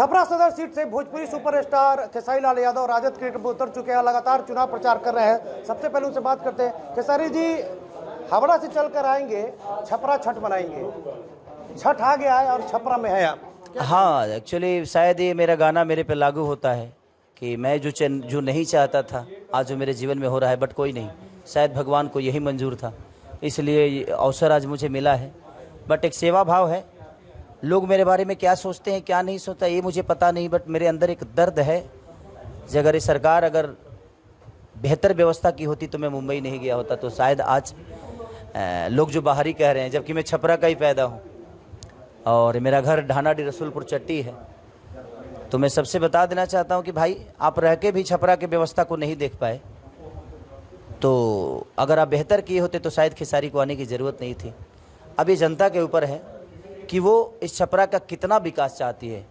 छपरा सदर सीट से Bhojpuri superstar Khesari Lal Yadav Rajad cricket में उतर चुके हैं, लगातार चुनाव प्रचार कर रहे हैं। सबसे पहले उनसे बात करते हैं। खेसारी जी, हावड़ा से चलकर आएंगे, छपरा छठ मनाएंगे। छठ आ गया है और छपरा में है आप। हाँ, एक्चुअली शायद ये मेरा गाना मेरे पे लागू होता है कि मैं जो नहीं चाहता था आज जो मेरे जीवन में हो रहा है, बट कोई नहीं, शायद भगवान को यही मंजूर था, इसलिए ये अवसर आज मुझे मिला है। बट एक सेवा भाव है। लोग मेरे बारे में क्या सोचते हैं क्या नहीं सोचता ये मुझे पता नहीं, बट मेरे अंदर एक दर्द है। अगर ये सरकार अगर बेहतर व्यवस्था की होती तो मैं मुंबई नहीं गया होता, तो शायद आज लोग जो बाहरी कह रहे हैं, जबकि मैं छपरा का ही पैदा हूँ और मेरा घर ढानाडी रसूलपुर चट्टी है। तो मैं सबसे बता देना चाहता हूँ कि भाई, आप रह के भी छपरा की व्यवस्था को नहीं देख पाए, तो अगर आप बेहतर किए होते तो शायद खेसारी को आने की ज़रूरत नहीं थी। अब ये जनता के ऊपर है कि वो इस छपरा का कितना विकास चाहती है।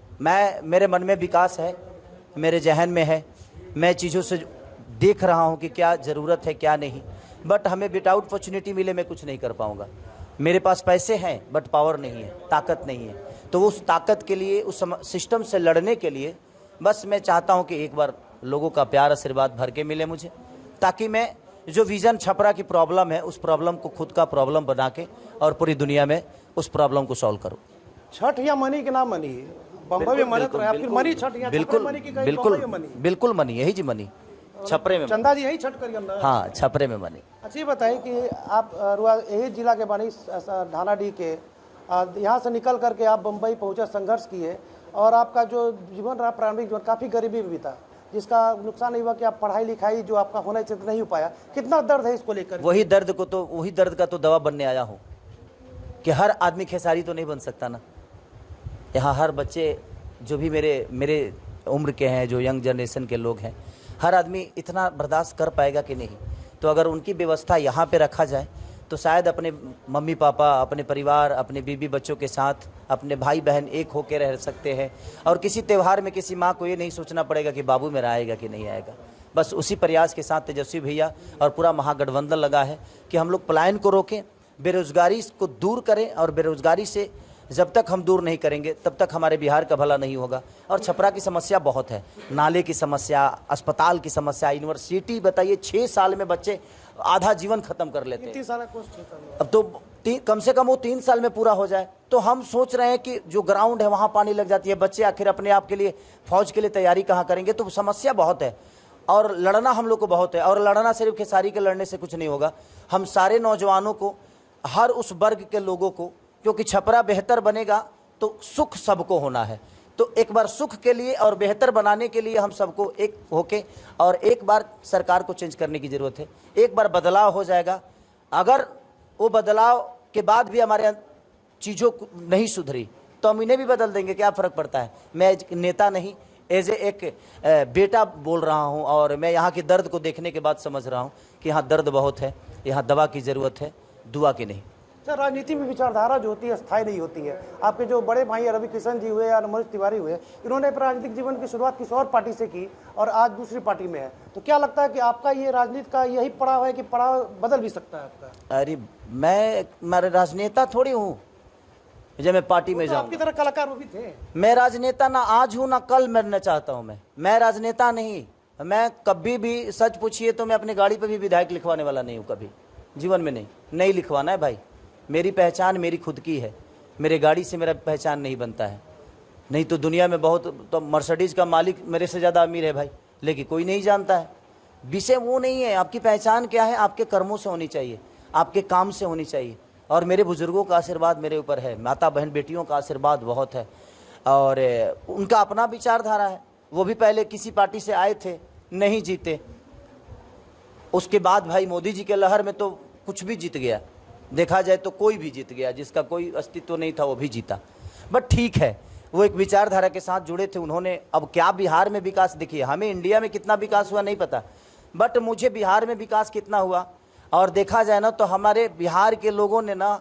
मेरे मन में विकास है, मेरे जहन में है, मैं चीज़ों से देख रहा हूँ कि क्या ज़रूरत है क्या नहीं, बट हमें विदाउट अपॉर्चुनिटी मिले मैं कुछ नहीं कर पाऊँगा। मेरे पास पैसे हैं बट पावर नहीं है, ताकत नहीं है। तो उस ताकत के लिए, उस सिस्टम से लड़ने के लिए बस मैं चाहता हूँ कि एक बार लोगों का प्यार आशीर्वाद भर के मिले मुझे, ताकि मैं जो विज़न छपरा की प्रॉब्लम है उस प्रॉब्लम को खुद का प्रॉब्लम बना के और पूरी दुनिया में उस प्रॉब्लम को सॉल्व करूँ। छठ या मनी के नाम मनी बम्बई में मनी, तो फिर मनी छठ या बिल्कुल मनी की कहीं बिल्कुल बम्बई में मनी? बिल्कुल मनी, यही जी मनी, छपरे में चंदा जी यही छठ करिए ना। हाँ, छपरे में मनी। अच्छा, ये बताइए कि आप यही जिला के बनी ढानाडी के, यहाँ से निकल करके आप बम्बई पहुँचे, संघर्ष किए और आपका जो जीवन रहा प्रारंभिक जीवन काफ़ी गरीबी में बीता, जिसका नुकसान नहीं हुआ कि आप पढ़ाई लिखाई जो आपका होना चाहिए नहीं हो पाया। कितना दर्द है इसको लेकर? वही दर्द का तो दवा बनने आया हूँ कि हर आदमी खेसारी तो नहीं बन सकता ना। यहाँ हर बच्चे जो भी मेरे उम्र के हैं, जो यंग जनरेशन के लोग हैं, हर आदमी इतना बर्दाश्त कर पाएगा कि नहीं। तो अगर उनकी व्यवस्था यहाँ पे रखा जाए तो शायद अपने मम्मी पापा, अपने परिवार, अपने बीवी बच्चों के साथ, अपने भाई बहन एक होकर रह सकते हैं और किसी त्यौहार में किसी माँ को ये नहीं सोचना पड़ेगा कि बाबू मेरा आएगा कि नहीं आएगा। बस उसी प्रयास के साथ तेजस्वी भैया और पूरा महागठबंधन लगा है कि हम लोग पलायन को रोकें, बेरोजगारी को दूर करें, और बेरोजगारी से जब तक हम दूर नहीं करेंगे तब तक हमारे बिहार का भला नहीं होगा। और छपरा की समस्या बहुत है, नाले की समस्या, अस्पताल की समस्या, यूनिवर्सिटी। बताइए 6 साल में बच्चे आधा जीवन खत्म कर लेते हैं। 3 साल अब तो कम से कम वो 3 साल में पूरा हो जाए। तो हम सोच रहे हैं कि जो ग्राउंड है वहाँ पानी लग जाती है, बच्चे आखिर अपने आप के लिए, फौज के लिए तैयारी कहाँ करेंगे। तो समस्या बहुत है और लड़ना हम लोग को बहुत है। और लड़ना सिर्फ खेसारी के लड़ने से कुछ नहीं होगा, हम सारे नौजवानों को, हर उस वर्ग के लोगों को, क्योंकि छपरा बेहतर बनेगा तो सुख सबको होना है। तो एक बार सुख के लिए और बेहतर बनाने के लिए हम सबको एक होके, और एक बार सरकार को चेंज करने की ज़रूरत है। एक बार बदलाव हो जाएगा, अगर वो बदलाव के बाद भी हमारे चीज़ों नहीं सुधरी तो हम इन्हें भी बदल देंगे, क्या फ़र्क पड़ता है। मैं एक नेता नहीं, एज एक बेटा बोल रहा हूँ, और मैं यहाँ के दर्द को देखने के बाद समझ रहा हूँ कि यहाँ दर्द बहुत है, यहाँ दवा की ज़रूरत है, दुआ की नहीं। सर, राजनीति में विचारधारा जो होती है स्थायी नहीं होती है। आपके जो बड़े भाई रवि किशन जी हुए या मनोज तिवारी हुए, इन्होंने अपने राजनीतिक जीवन की शुरुआत किसी और पार्टी से की और आज दूसरी पार्टी में है। तो क्या लगता है कि आपका ये राजनीति का यही पड़ाव है कि पड़ाव बदल भी सकता है आपका? अरे मैं राजनेता थोड़ी हूँ जब मैं पार्टी में जाऊँ। आपकी तरह कलाकार वो भी थे। मैं राजनेता ना आज हूँ ना कल मरना चाहता हूँ। मैं राजनेता नहीं। मैं कभी भी, सच पूछिए तो मैं अपनी गाड़ी पर भी विधायक लिखवाने वाला नहीं हूँ, कभी जीवन में नहीं लिखवाना है भाई। मेरी पहचान मेरी खुद की है, मेरे गाड़ी से मेरा पहचान नहीं बनता है। नहीं तो दुनिया में बहुत, तो मर्सिडीज़ का मालिक मेरे से ज़्यादा अमीर है भाई, लेकिन कोई नहीं जानता है। विषय वो नहीं है। आपकी पहचान क्या है, आपके कर्मों से होनी चाहिए, आपके काम से होनी चाहिए। और मेरे बुज़ुर्गों का आशीर्वाद मेरे ऊपर है, माता बहन बेटियों का आशीर्वाद बहुत है, और उनका अपना विचारधारा है। वो भी पहले किसी पार्टी से आए थे, नहीं जीते। उसके बाद भाई मोदी जी के लहर में तो कुछ भी जीत गया, देखा जाए तो कोई भी जीत गया, जिसका कोई अस्तित्व नहीं था वो भी जीता। बट ठीक है, वो एक विचारधारा के साथ जुड़े थे उन्होंने। अब क्या बिहार में विकास, देखिए हमें इंडिया में कितना विकास हुआ नहीं पता, बट मुझे बिहार में विकास कितना हुआ, और देखा जाए ना तो हमारे बिहार के लोगों ने ना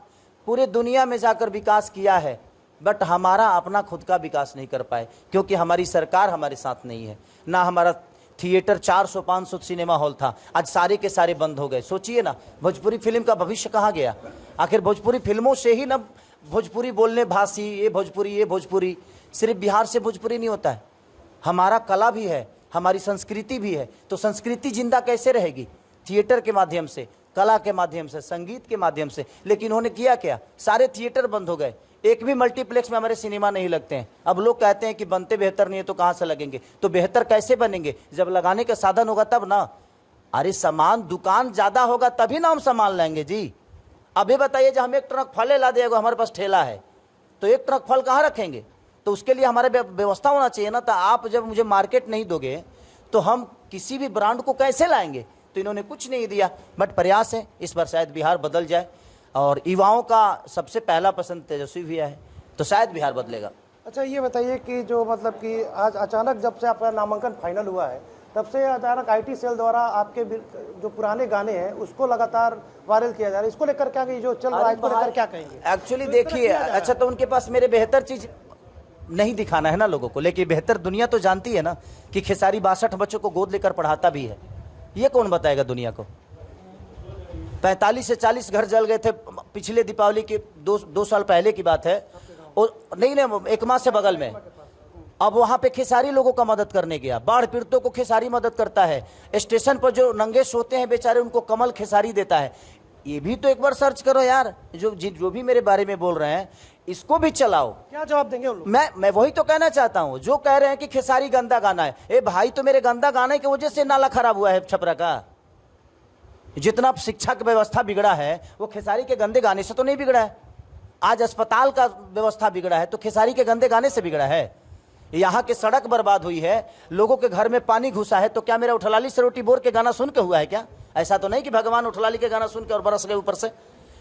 पूरे दुनिया में जाकर विकास किया है, बट हमारा अपना खुद का विकास नहीं कर पाए, क्योंकि हमारी सरकार हमारे साथ नहीं है। ना हमारा थिएटर 400-500 सिनेमा हॉल था, आज सारे के सारे बंद हो गए। सोचिए ना, भोजपुरी फिल्म का भविष्य कहाँ गया। आखिर भोजपुरी फिल्मों से ही ना भोजपुरी बोलने भाषी, ये भोजपुरी सिर्फ बिहार से भोजपुरी नहीं होता है, हमारा कला भी है, हमारी संस्कृति भी है। तो संस्कृति जिंदा कैसे रहेगी? थिएटर के माध्यम से, कला के माध्यम से, संगीत के माध्यम से। लेकिन उन्होंने किया क्या? सारे थिएटर बंद हो गए, एक भी मल्टीप्लेक्स में हमारे सिनेमा नहीं लगते हैं। अब लोग कहते हैं कि बनते बेहतर नहीं है तो कहाँ से लगेंगे? तो बेहतर कैसे बनेंगे? जब लगाने का साधन होगा तब ना। अरे सामान दुकान ज्यादा होगा तभी ना हम सामान लाएंगे जी। अभी बताइए, जब हम एक ट्रक फल ला देगा, हमारे पास ठेला है तो एक ट्रक फल कहाँ रखेंगे? तो उसके लिए हमारे व्यवस्था होना चाहिए ना। तो आप जब मुझे मार्केट नहीं दोगे तो हम किसी भी ब्रांड को कैसे लाएंगे? तो इन्होंने कुछ नहीं दिया। बट प्रयास है, इस बार शायद बिहार बदल जाए। और युवाओं का सबसे पहला पसंद तेजस्वी भैया है, तो शायद बिहार बदलेगा। अच्छा, ये बताइए कि जो मतलब कि आज अचानक जब से आपका नामांकन फाइनल हुआ है तब से अचानक आईटी सेल द्वारा आपके जो पुराने गाने हैं उसको लगातार वायरल किया जा रहा है, इसको लेकर क्या जो चल रहा है इसको लेकर क्या कहेंगे? एक्चुअली देखिए, अच्छा तो उनके पास मेरे बेहतर चीज नहीं दिखाना है ना लोगों को, लेकिन बेहतर दुनिया तो जानती है ना कि खेसारी 62 बच्चों को गोद लेकर पढ़ाता भी है। ये कौन बताएगा दुनिया को? 45 से 40 घर जल गए थे पिछले दीपावली के 2 साल पहले की बात है। और नहीं, एक माह से बगल में। अब वहां पे खेसारी लोगों का मदद करने गया, बाढ़ पीड़ितों को खेसारी मदद करता है। स्टेशन पर जो नंगे सोते हैं बेचारे, उनको कमल खेसारी देता है। ये भी तो एक बार सर्च करो यार। जो भी मेरे बारे में बोल रहे हैं इसको भी चलाओ। क्या जवाब देंगे उन लोग? मैं वही तो कहना चाहता हूं। जो कह रहे हैं कि खेसारी गंदा गाना है, ए भाई तो मेरे गंदा गाने की वजह से नाला खराब हुआ है छपरा का। जितना शिक्षा की व्यवस्था बिगड़ा है वो खेसारी के गंदे गाने से तो नहीं बिगड़ा है। आज अस्पताल का व्यवस्था बिगड़ा है तो खेसारी के गंदे गाने से बिगड़ा है। यहाँ की सड़क बर्बाद हुई है, लोगों के घर में पानी घुसा है, तो क्या मेरा उठलाली से रोटी बोर के गाना सुन के हुआ है क्या? ऐसा तो नहीं कि भगवान उठलाली के गाना सुन के और बरस गए ऊपर से।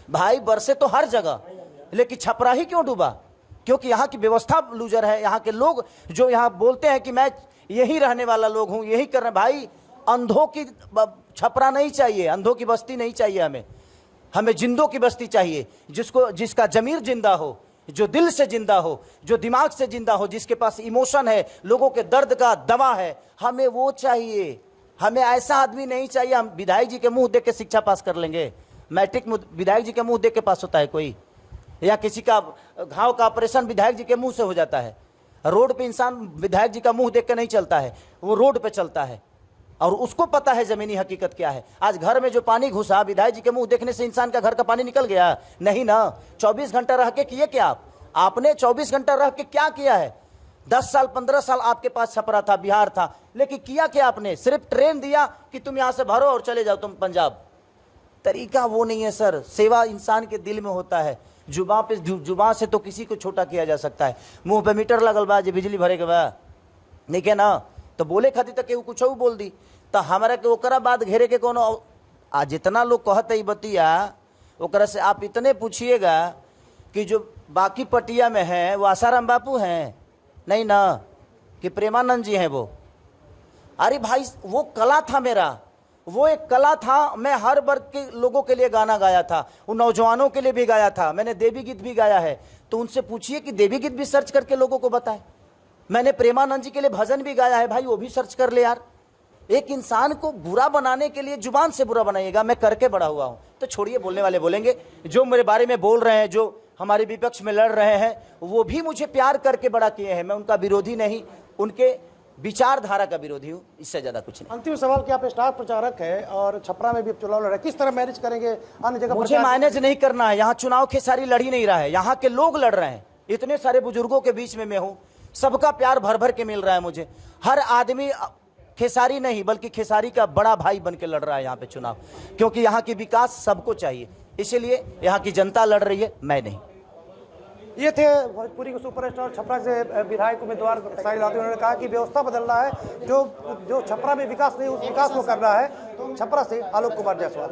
भाई बरसे तो हर जगह, लेकिन छपरा ही क्यों डूबा? क्योंकि यहाँ की व्यवस्था लूजर है। यहाँ के लोग जो यहाँ बोलते हैं कि मैं यही रहने वाला लोग हूँ, यही कर रहे, भाई अंधों की छपरा नहीं चाहिए, अंधों की बस्ती नहीं चाहिए। हमें जिंदों की बस्ती चाहिए, जिसका जमीर जिंदा हो, जो दिल से जिंदा हो, जो दिमाग से जिंदा हो, जिसके पास इमोशन है, लोगों के दर्द का दवा है, हमें वो चाहिए। हमें ऐसा आदमी नहीं चाहिए हम विधायक जी के मुंह देख के शिक्षा पास कर लेंगे। मैट्रिक विधायक जी के मुंह देख के पास होता है कोई? या किसी का घाव का ऑपरेशन विधायक जी के मुंह से हो जाता है? रोड पे इंसान विधायक जी का मुंह देख के नहीं चलता है, वो रोड पे चलता है और उसको पता है जमीनी हकीकत क्या है। आज घर में जो पानी घुसा, विधायक जी के मुंह देखने से इंसान का घर का पानी निकल गया? नहीं ना। 24 घंटा रह के किए क्या आपने 24 घंटा रह के क्या किया है? 10 साल 15 साल आपके पास छपरा था, बिहार था, लेकिन किया क्या आपने? सिर्फ ट्रेन दिया कि तुम यहां से भरो और चले जाओ तुम पंजाब। तरीका वो नहीं है सर। सेवा इंसान के दिल में होता है। जुबान से तो किसी को छोटा किया जा सकता है। मुंह पे मीटर लगल बा, जे बिजली भरे के बा नहीं के ना, तो बोले खातिर तक केहू कुछ बोल दी तो हमारा के ओकरा बाद घेरे के कोनो। आज जितना लोग कहते ही बतिया, ओकरा से आप इतने पूछिएगा कि जो बाकी पटिया में है वो आसाराम बापू हैं नहीं ना, कि प्रेमानंद जी हैं वो। अरे भाई वो कला था मेरा, वो एक कला था। मैं हर वर्ग के लोगों के लिए गाना गाया था, उन नौजवानों के लिए भी गाया था। मैंने देवी गीत भी गाया है, तो उनसे पूछिए कि देवी गीत भी सर्च करके लोगों को बताए। मैंने प्रेमानंद जी के लिए भजन भी गाया है, भाई वो भी सर्च कर ले यार। एक इंसान को बुरा बनाने के लिए जुबान से बुरा बनाइएगा। मैं करके बड़ा हुआ हूं, तो छोड़िए, बोलने वाले बोलेंगे। जो मेरे बारे में बोल रहे हैं, जो हमारे विपक्ष में लड़ रहे हैं, वो भी मुझे प्यार करके बड़ा किए हैं। मैं उनका विरोधी नहीं, उनके विचारधारा का विरोधी हूँ, इससे ज्यादा कुछ नहीं। अंतिम सवाल कि आप स्टार प्रचारक है और छपरा में भी चुनाव लड़ रहे, किस तरह मैनेज करेंगे? अन्य जगह मुझे मैनेज नहीं करना है। यहाँ चुनाव खेसारी लड़ ही नहीं रहा है, यहाँ के लोग लड़ रहे हैं। इतने सारे बुजुर्गों के बीच में मैं हूँ, सबका प्यार भर भर के मिल रहा है मुझे। हर आदमी खेसारी नहीं बल्कि खेसारी का बड़ा भाई बन के लड़ रहा है यहाँ पे चुनाव, क्योंकि यहाँ की विकास सबको चाहिए, इसीलिए यहाँ की जनता लड़ रही है, मैं नहीं। ये थे भोजपुरी के सुपरस्टार छपरा से विधायक उम्मीदवार खेसारी लाल। उन्होंने कहा कि व्यवस्था बदलना है, जो छपरा में विकास नहीं, उस विकास को करना है। छपरा से आलोक कुमार जायसवाल।